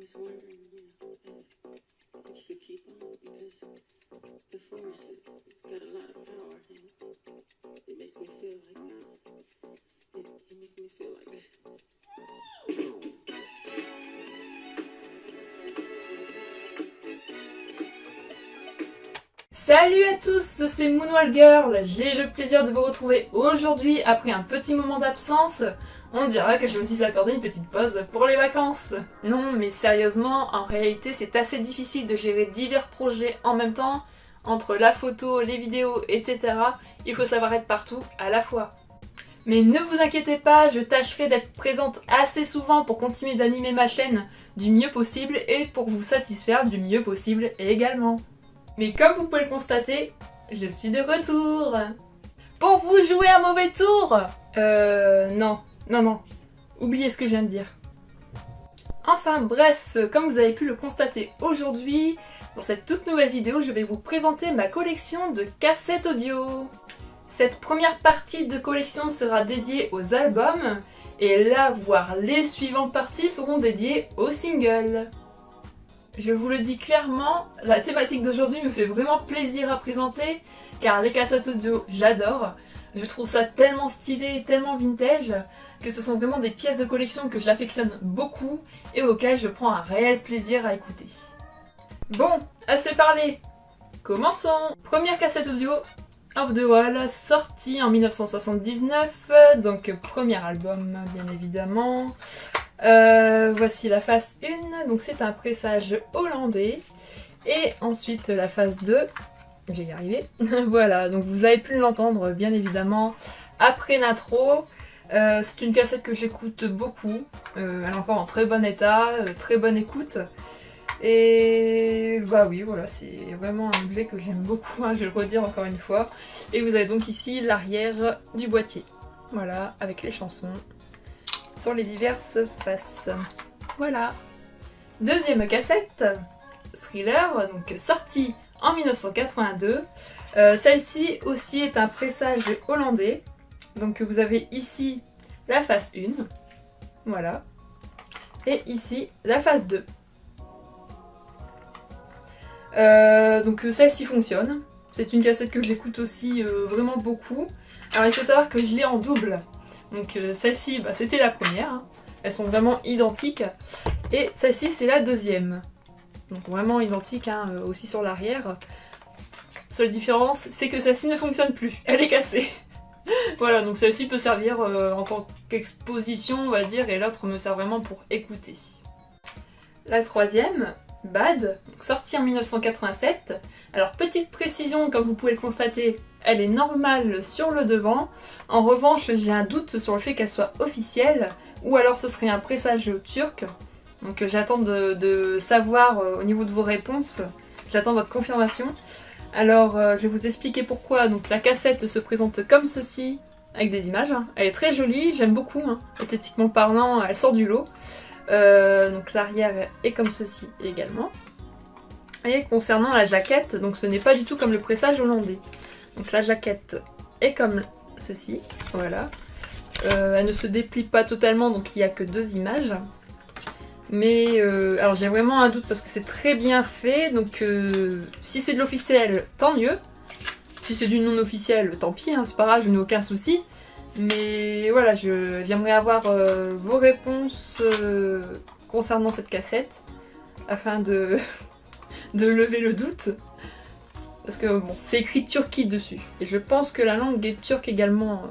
was wondering, if you could keep on, because the force, it's got a lot of power, and it makes me feel like, it makes me feel like. Salut à tous, c'est Moonwell Girl. J'ai le plaisir de vous retrouver aujourd'hui après un petit moment d'absence. On dira que je me suis accordé une petite pause pour les vacances. Non, mais sérieusement, en réalité, c'est assez difficile de gérer divers projets en même temps. Entre la photo, les vidéos, etc. Il faut savoir être partout à la fois. Mais ne vous inquiétez pas, je tâcherai d'être présente assez souvent pour continuer d'animer ma chaîne du mieux possible et pour vous satisfaire du mieux possible également. Mais comme vous pouvez le constater, je suis de retour. Pour vous jouer un mauvais tour Non. Oubliez ce que je viens de dire. Enfin bref, comme vous avez pu le constater aujourd'hui, dans cette toute nouvelle vidéo, je vais vous présenter ma collection de cassettes audio. Cette première partie de collection sera dédiée aux albums, et là, voire les suivantes parties seront dédiées aux singles. Je vous le dis clairement, la thématique d'aujourd'hui me fait vraiment plaisir à présenter, car les cassettes audio, j'adore. Je trouve ça tellement stylé, tellement vintage, que ce sont vraiment des pièces de collection que je l'affectionne beaucoup et auxquelles je prends un réel plaisir à écouter. Bon, assez parlé, commençons. Première cassette audio, Off the Wall, sortie en 1979, donc premier album bien évidemment. Voici la phase 1, donc c'est un pressage hollandais. Et ensuite la phase 2, je vais y arriver. Voilà, donc vous avez pu l'entendre bien évidemment après l'intro. C'est une cassette que j'écoute beaucoup, elle est encore en très bon état, très bonne écoute. Et bah oui, voilà, c'est vraiment un objet que j'aime beaucoup, hein, je vais le redire encore une fois. Et vous avez donc ici l'arrière du boîtier, voilà, avec les chansons sur les diverses faces. Voilà. Deuxième cassette, Thriller, donc sortie en 1982. Celle-ci aussi est un pressage hollandais. Donc vous avez ici la face 1, voilà, et ici la face 2. Donc celle-ci fonctionne. C'est une cassette que j'écoute aussi vraiment beaucoup. Alors il faut savoir que je l'ai en double. Donc celle-ci, c'était la première, hein. Elles sont vraiment identiques. Et celle-ci, c'est la deuxième. Donc vraiment identique, hein, aussi sur l'arrière. Seule différence, c'est que celle-ci ne fonctionne plus. Elle est cassée. Voilà, donc celle-ci peut servir en tant qu'exposition, on va dire, et l'autre me sert vraiment pour écouter. La troisième, Bad, sortie en 1987. Alors petite précision, comme vous pouvez le constater, elle est normale sur le devant. En revanche, j'ai un doute sur le fait qu'elle soit officielle, ou alors ce serait un pressage turc. Donc j'attends de savoir au niveau de vos réponses, j'attends votre confirmation. Alors je vais vous expliquer pourquoi. Donc la cassette se présente comme ceci, avec des images. Elle est très jolie, j'aime beaucoup, hein. Esthétiquement parlant, elle sort du lot. Donc l'arrière est comme ceci également. Et concernant la jaquette, donc ce n'est pas du tout comme le pressage hollandais. Donc la jaquette est comme ceci, voilà. Elle ne se déplie pas totalement, donc il n'y a que deux images. Mais alors j'ai vraiment un doute parce que c'est très bien fait, donc si c'est de l'officiel, tant mieux. Si c'est du non officiel, tant pis, hein, c'est pas grave, je n'ai aucun souci. Mais voilà, j'aimerais avoir vos réponses concernant cette cassette, afin de lever le doute. Parce que bon, c'est écrit Turquie dessus. Et je pense que la langue est turque également.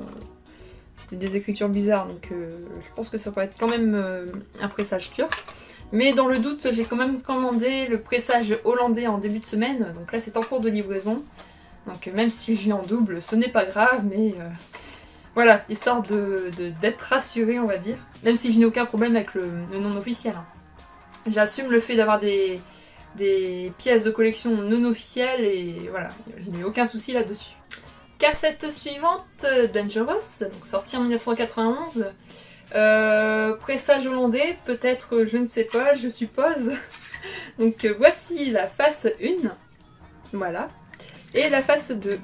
C'est des écritures bizarres, donc je pense que ça peut être quand même un pressage turc. Mais dans le doute, j'ai quand même commandé le pressage hollandais en début de semaine. Donc là, c'est en cours de livraison. Donc même si je l'ai en double, ce n'est pas grave, mais voilà, histoire d'être rassurée, on va dire. Même si je n'ai aucun problème avec le non officiel, hein. J'assume le fait d'avoir des pièces de collection non officielles et voilà, je n'ai aucun souci là-dessus. Cassette suivante, Dangerous, donc sortie en 1991. Pressage hollandais, peut-être, je ne sais pas, je suppose. Donc voici la face 1, voilà, et la face 2.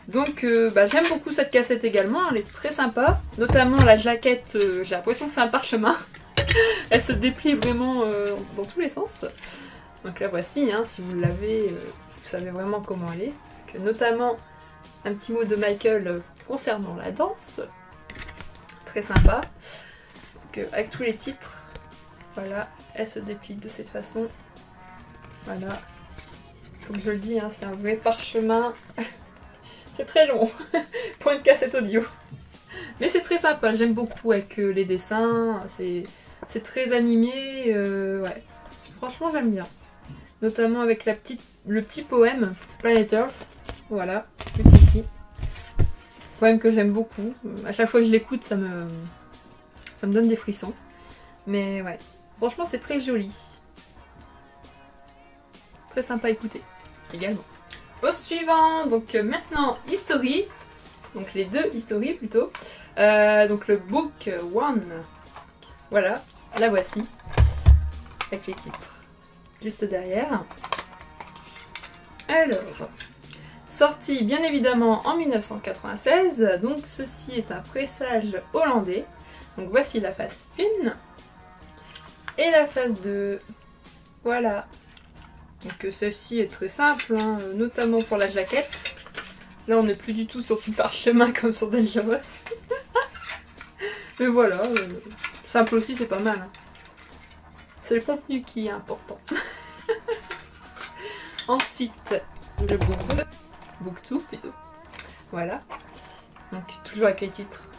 Donc j'aime beaucoup cette cassette également, elle est très sympa, notamment la jaquette, j'ai l'impression que c'est un parchemin. Elle se déplie vraiment dans tous les sens. Donc la voici, hein, si vous l'avez, vous savez vraiment comment elle est. Donc, notamment un petit mot de Michael concernant la danse. Très sympa. Donc, avec tous les titres, voilà, elle se déplie de cette façon. Voilà. Comme je le dis, hein, c'est un vrai parchemin. C'est très long pour une cassette audio. Mais c'est très sympa, j'aime beaucoup avec les dessins, c'est très animé, ouais. Franchement j'aime bien. Notamment avec le petit poème Planet Earth, voilà, juste ici. Poème que j'aime beaucoup. À chaque fois que je l'écoute, ça me donne des frissons. Mais ouais, franchement c'est très joli. Très sympa à écouter, également. Au suivant, donc maintenant History, donc les deux History plutôt, donc le Book One, voilà, la voici, avec les titres juste derrière. Alors, sorti bien évidemment en 1996, donc ceci est un pressage hollandais, donc voici la face 1 et la face 2, voilà. Donc celle-ci est très simple, hein, notamment pour la jaquette. Là on n'est plus du tout sur du parchemin comme sur Dangerous. Mais voilà, simple aussi c'est pas mal. Hein. C'est le contenu qui est important. Ensuite, le Book 2 plutôt. Voilà. Donc toujours avec les titres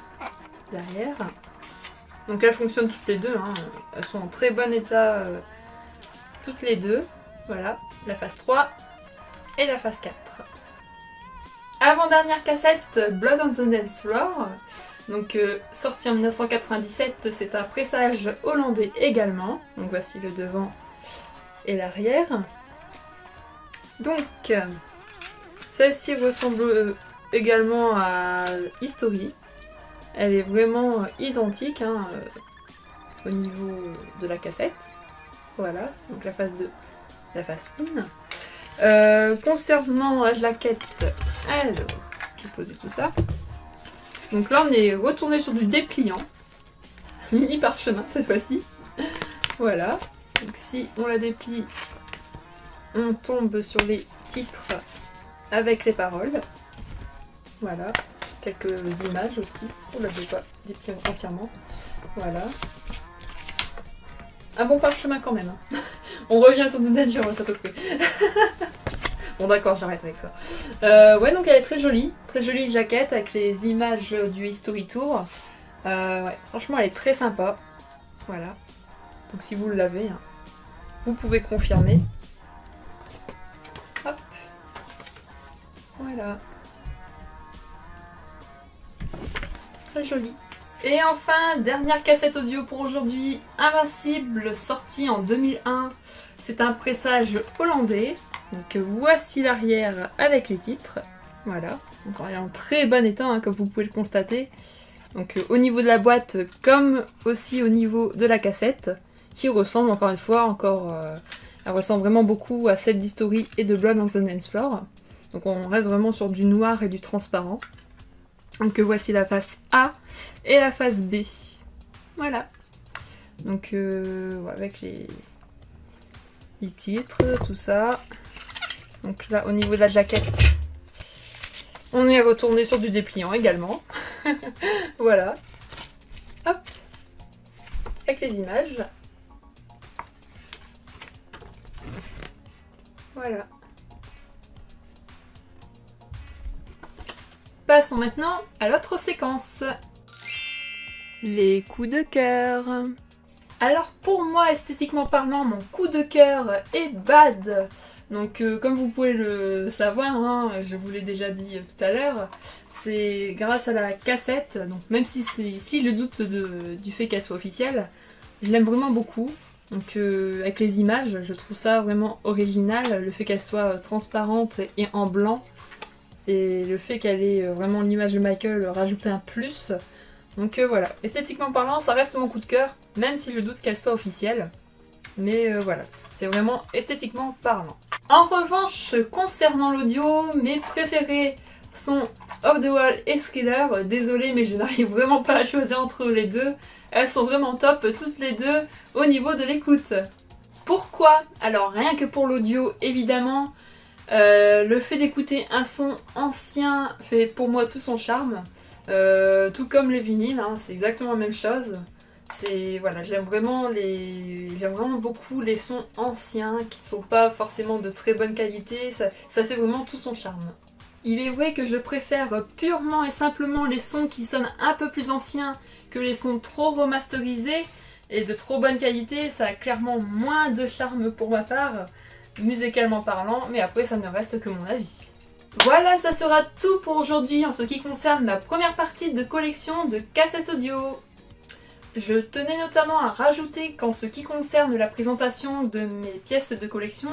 derrière. Donc elles fonctionnent toutes les deux, hein. Elles sont en très bon état toutes les deux. Voilà, la phase 3 et la phase 4. Avant-dernière cassette, Blood on the Dance Floor. Donc sorti en 1997, c'est un pressage hollandais également. Donc voici le devant et l'arrière. Donc celle-ci ressemble également à History. Elle est vraiment identique hein, au niveau de la cassette. Voilà, donc la phase 2. La face 1. Concernant la jaquette, alors, je vais poser tout ça. Donc là, on est retourné sur du dépliant. Mini parchemin cette fois-ci. Voilà. Donc si on la déplie, on tombe sur les titres avec les paroles. Voilà. Quelques images aussi. On ne la pas déplier entièrement. Voilà. Un bon parchemin quand même. Hein. On revient sur du Dangerous à peu près. Bon d'accord, j'arrête avec ça. Ouais, donc elle est très jolie jaquette avec les images du History Tour. Ouais, franchement elle est très sympa. Voilà. Donc si vous l'avez, hein, vous pouvez confirmer. Hop. Voilà. Très jolie. Et enfin, dernière cassette audio pour aujourd'hui, Invincible, sorti en 2001. C'est un pressage hollandais. Donc voici l'arrière avec les titres. Voilà. Donc elle est en très bon état, hein, comme vous pouvez le constater. Donc au niveau de la boîte, comme aussi au niveau de la cassette, qui ressemble encore une fois, elle ressemble vraiment beaucoup à celle d'History et de Blood on the Dance Floor. Donc on reste vraiment sur du noir et du transparent. Donc voici la face A et la face B. Voilà. Donc avec les titres, tout ça. Donc là au niveau de la jaquette, on est retourné sur du dépliant également. Voilà. Hop. Avec les images. Voilà. Passons maintenant à l'autre séquence. Les coups de cœur. Alors pour moi, esthétiquement parlant, mon coup de cœur est Bad. Donc comme vous pouvez le savoir, hein, je vous l'ai déjà dit tout à l'heure, c'est grâce à la cassette, donc même si je doute du fait qu'elle soit officielle, je l'aime vraiment beaucoup. Donc avec les images, je trouve ça vraiment original, le fait qu'elle soit transparente et en blanc. Et le fait qu'elle ait vraiment l'image de Michael rajoute un plus. Donc voilà, esthétiquement parlant, ça reste mon coup de cœur, même si je doute qu'elle soit officielle. Mais voilà, c'est vraiment esthétiquement parlant. En revanche, concernant l'audio, mes préférés sont Off the Wall et Thriller. Désolée, mais je n'arrive vraiment pas à choisir entre les deux. Elles sont vraiment top toutes les deux au niveau de l'écoute. Pourquoi? Alors rien que pour l'audio évidemment, le fait d'écouter un son ancien fait pour moi tout son charme. Tout comme les vinyles, hein, c'est exactement la même chose. Voilà, j'aime vraiment beaucoup les sons anciens qui sont pas forcément de très bonne qualité, ça fait vraiment tout son charme. Il est vrai que je préfère purement et simplement les sons qui sonnent un peu plus anciens que les sons trop remasterisés et de trop bonne qualité, ça a clairement moins de charme pour ma part, musicalement parlant, mais après ça ne reste que mon avis. Voilà, ça sera tout pour aujourd'hui en ce qui concerne ma première partie de collection de cassettes audio. Je tenais notamment à rajouter qu'en ce qui concerne la présentation de mes pièces de collection,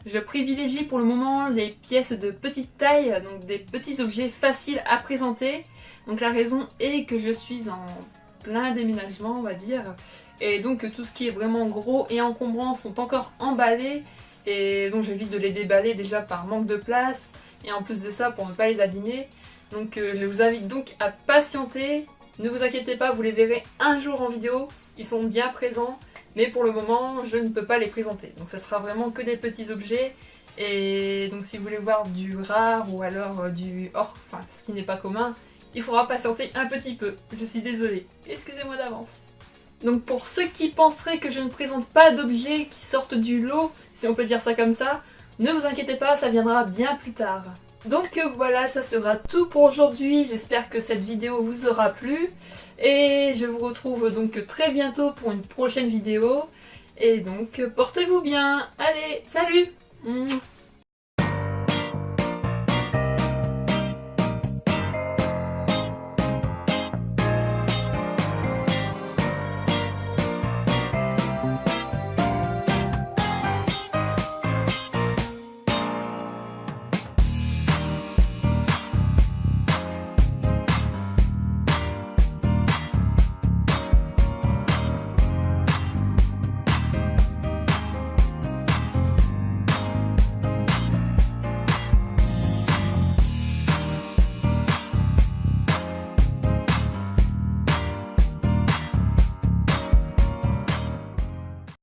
je privilégie pour le moment les pièces de petite taille, donc des petits objets faciles à présenter. Donc la raison est que je suis en plein déménagement, on va dire, et donc tout ce qui est vraiment gros et encombrant sont encore emballés, et donc j'évite de les déballer déjà par manque de place, et en plus de ça pour ne pas les abîmer. Donc je vous invite donc à patienter. Ne vous inquiétez pas, vous les verrez un jour en vidéo, ils sont bien présents, mais pour le moment je ne peux pas les présenter. Donc ça sera vraiment que des petits objets, et donc si vous voulez voir du rare ou alors du hors, enfin ce qui n'est pas commun, il faudra patienter un petit peu, je suis désolée, excusez-moi d'avance. Donc pour ceux qui penseraient que je ne présente pas d'objets qui sortent du lot, si on peut dire ça comme ça, ne vous inquiétez pas, ça viendra bien plus tard. Donc voilà, ça sera tout pour aujourd'hui, j'espère que cette vidéo vous aura plu, et je vous retrouve donc très bientôt pour une prochaine vidéo, et donc portez-vous bien, allez, salut!